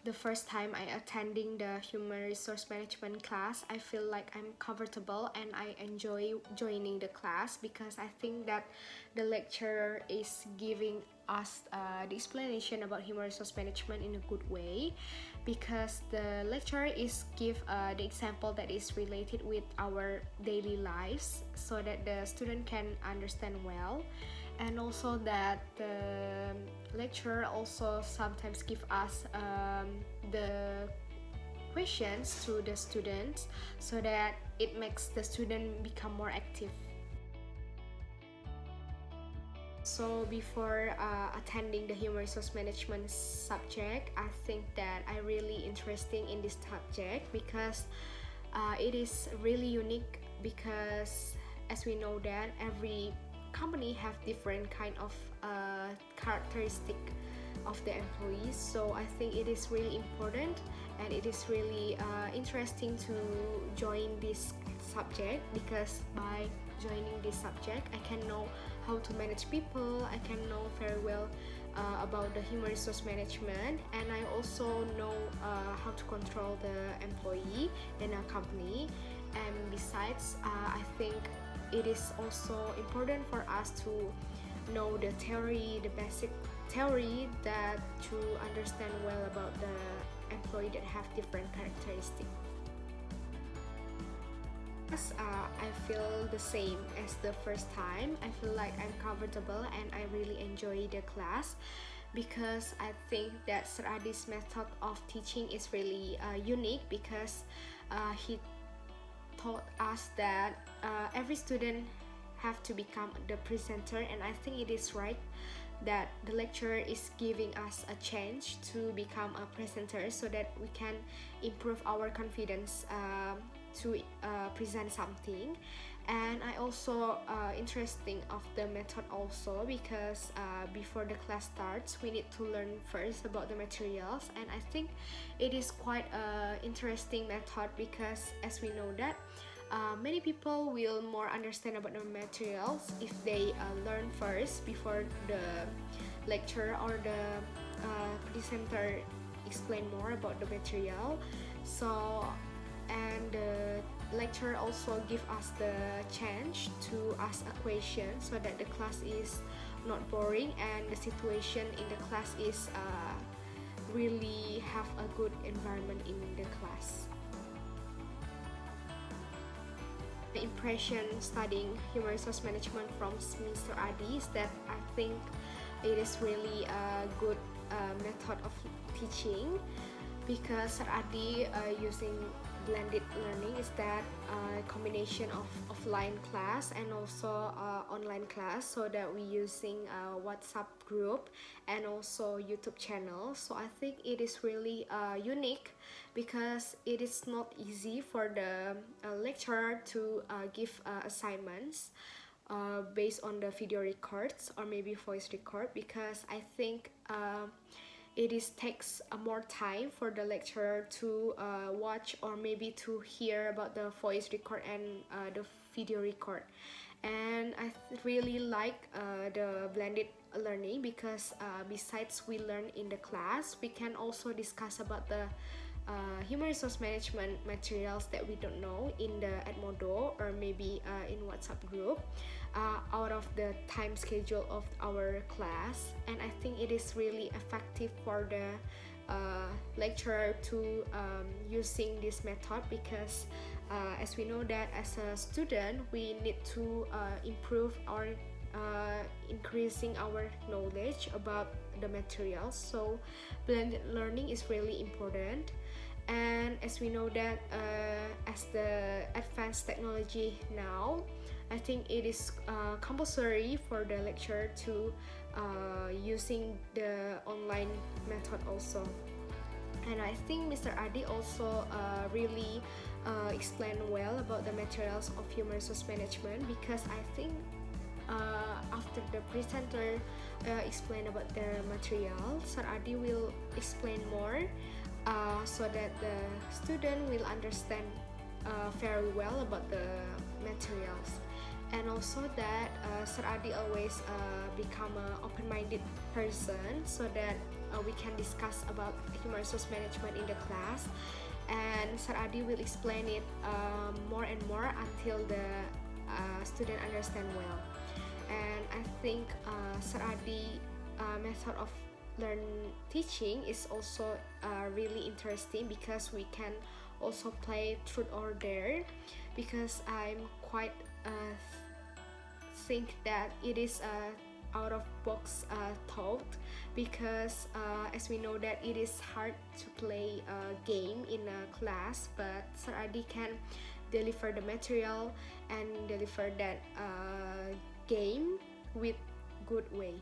the first time I attending the human resource management class, I feel like I'm comfortable and I enjoy joining the class because I think that the lecturer is giving us the explanation about human resource management in a good way, because the lecturer is give the example that is related with our daily lives so that the student can understand well, and also that the lecturer also sometimes give us the questions to the students so that it makes the student become more active. So before attending the human resource management subject, I think that I really interesting in this subject because it is really unique, because as we know that every company have different kind of characteristic of the employees. So I think it is really important and it is really interesting to join this subject, because by joining this subject I can know how to manage people, I can know very well about the human resource management, and I also know how to control the employee in a company. And besides, I think it is also important for us to know the theory, the basic theory, that to understand well about the employee that have different characteristics. I feel the same as the first time. I feel like I'm comfortable and I really enjoy the class, because I think that Sir Adi's method of teaching is really unique, because he taught us that every student have to become the presenter, and I think it is right that the lecturer is giving us a chance to become a presenter so that we can improve our confidence to present something. And I also interesting of the method also, because before the class starts we need to learn first about the materials, and I think it is quite a interesting method, because as we know that many people will more understand about the materials if they learn first before the lecturer or the presenter explain more about the material. So, and the lecturer also give us the chance to ask a question so that the class is not boring and the situation in the class is really have a good environment in the class. The impression studying human resource management from Mr. Adi is that I think it is really a good method of teaching, because Sir Adi using blended learning is that combination of offline class and also online class, so that we using WhatsApp group and also YouTube channel. So I think it is really unique, because it is not easy for the lecturer to give assignments based on the video records or maybe voice record, because I think it is takes more time for the lecturer to watch or maybe to hear about the voice record and the video record. And I really like the blended learning, because besides we learn in the class, we can also discuss about the human resource management materials that we don't know in the Edmodo or maybe in WhatsApp group out of the time schedule of our class. And I think it is really effective for the lecturer to using this method, because as we know that as a student we need to improve our increasing our knowledge about the materials. So blended learning is really important. And as we know that as the advanced technology now, I think it is compulsory for the lecturer to using the online method also. And I think Mr. Adi also really explained well about the materials of human resource management, because I think after the presenter explain about their material, Sir Adi will explain more so that the student will understand very well about the materials. And also that Sir Adi always become an open-minded person, so that we can discuss about human resource management in the class, and Sir Adi will explain it more and more until the student understand well. And I think Sir Adi method of learn teaching is also really interesting, because we can also play truth or dare, because I'm quite think that it is out of box thought, because as we know that it is hard to play a game in a class, but Sir Adi can deliver the material and deliver that game with good way.